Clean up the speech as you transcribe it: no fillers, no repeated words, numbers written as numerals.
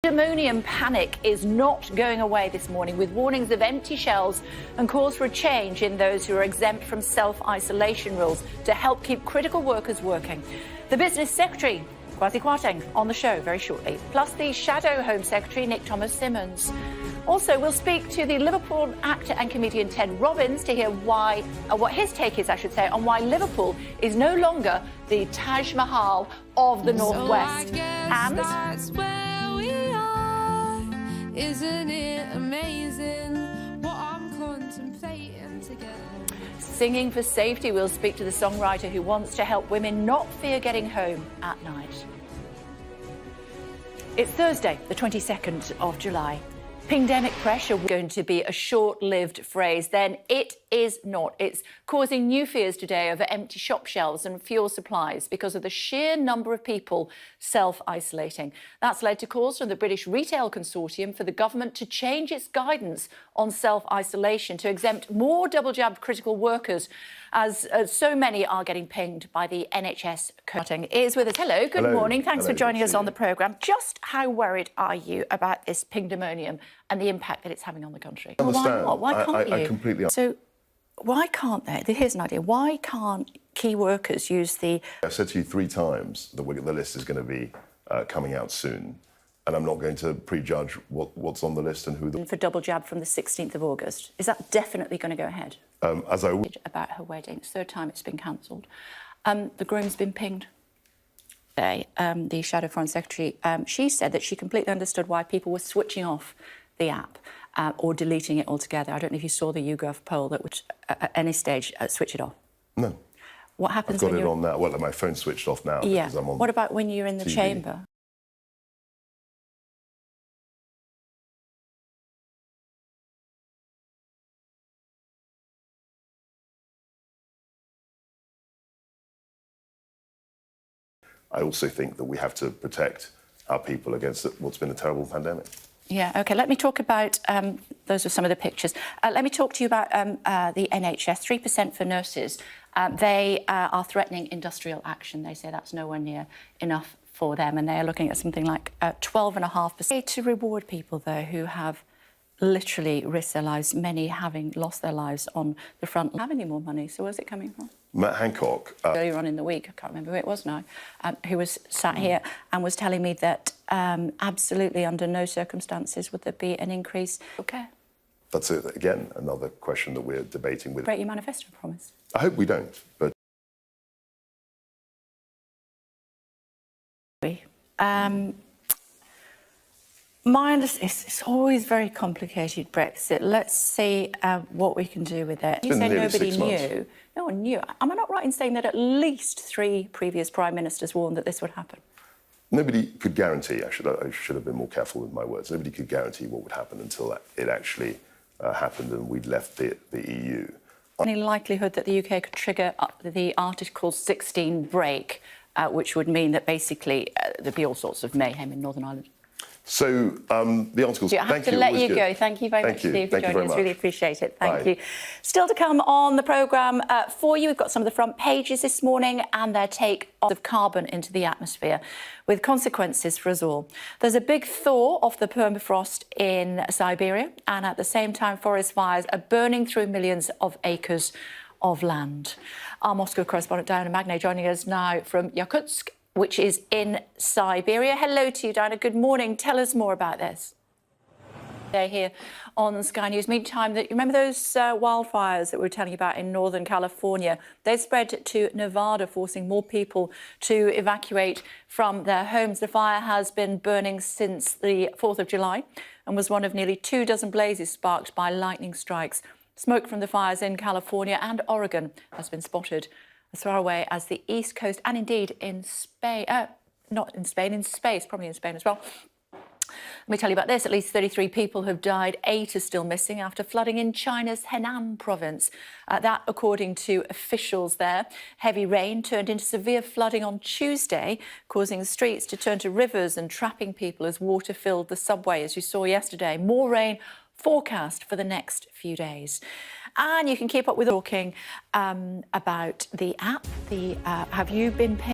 Pandemonium panic is not going away this morning, with warnings of empty shelves and calls for a change in those who are exempt from self-isolation rules to help keep critical workers working. The Business Secretary, Kwasi Kwarteng, on the show very shortly, plus the Shadow Home Secretary, Nick Thomas-Symonds. Also, we'll speak to the Liverpool actor and comedian Ted Robbins to hear why, what his take is, I should say, on why Liverpool is no longer the Taj Mahal of the Northwest. Isn't it amazing what I'm contemplating together? Singing for safety, we'll speak to the songwriter who wants to help women not fear getting home at night. It's Thursday, the 22nd of July. Pandemic pressure is going to be a short-lived phrase. Then it is not. It's causing new fears today over empty shop shelves and fuel supplies because of the sheer number of people self-isolating. That's led to calls from the British Retail Consortium for the government to change its guidance on self-isolation to exempt more double-jabbed critical workers, as so many are getting pinged by the NHS cutting. Is with us. Hello, good morning. Thanks for joining us on the programme. Just how worried are you about this pandemonium and the impact that it's having on the country? I understand. Why not? Why can't you? I completely. So why can't they? Here's an idea. Why can't key workers use the... I've said to you 3 times that the list is going to be coming out soon, and I'm not going to prejudge what's on the list and who the... For double jab from the 16th of August. Is that definitely going to go ahead? As I... About her wedding. It's the 3rd time it's been cancelled. The groom's been pinged. The Shadow Foreign Secretary, she said that she completely understood why people were switching off the app or deleting it altogether. I don't know if you saw the YouGov poll that would, at any stage, switch it off. No. What happens I've got when it on now. Well, my phone's switched off now because I'm on. What about when you're in the TV. chamber? I also think that we have to protect our people against what's been a terrible pandemic. Yeah, OK, let me talk about, those are some of the pictures. Let me talk to you about the NHS, 3% for nurses. They are threatening industrial action. They say that's nowhere near enough for them, and they are looking at something like 12.5%. To reward people, though, who have literally risked their lives, many having lost their lives on the front, have any more money. So where's it coming from? Matt Hancock. Earlier on in the week, I can't remember who it was now, who was sat here and was telling me that absolutely under no circumstances would there be an increase. OK. That's it. Again, another question that we're debating with. Break your manifesto promise. I hope we don't, but. It's always very complicated, Brexit. Let's see what we can do with it. You say nobody knew. No one knew. Am I not right in saying that at least 3 previous Prime Ministers warned that this would happen? Nobody could guarantee, I should have been more careful with my words, nobody could guarantee what would happen until it actually happened and we'd left the EU. Any likelihood that the UK could trigger the Article 16 break, which would mean that basically there'd be all sorts of mayhem in Northern Ireland? So the articles. I have to let you go. Thank you very much, Steve, for joining us. Really appreciate it. Thank you. Still to come on the programme for you, we've got some of the front pages this morning and their take of carbon into the atmosphere, with consequences for us all. There's a big thaw of the permafrost in Siberia, and at the same time, forest fires are burning through millions of acres of land. Our Moscow correspondent Diana Magne joining us now from Yakutsk, which is in Siberia. Hello to you, Diana. Good morning. Tell us more about this. They're here on Sky News. Meantime, you remember those wildfires that we were telling you about in Northern California? They spread to Nevada, forcing more people to evacuate from their homes. The fire has been burning since the 4th of July and was one of nearly 24 blazes sparked by lightning strikes. Smoke from the fires in California and Oregon has been spotted as far away as the East Coast, and indeed in Spain, not in Spain, in space, probably in Spain as well. Let me tell you about this. At least 33 people have died. 8 are still missing after flooding in China's Henan province. That, according to officials there. Heavy rain turned into severe flooding on Tuesday, causing the streets to turn to rivers and trapping people as water filled the subway, as you saw yesterday. More rain forecast for the next few days. And you can keep up with talking about the app. Have you been paying?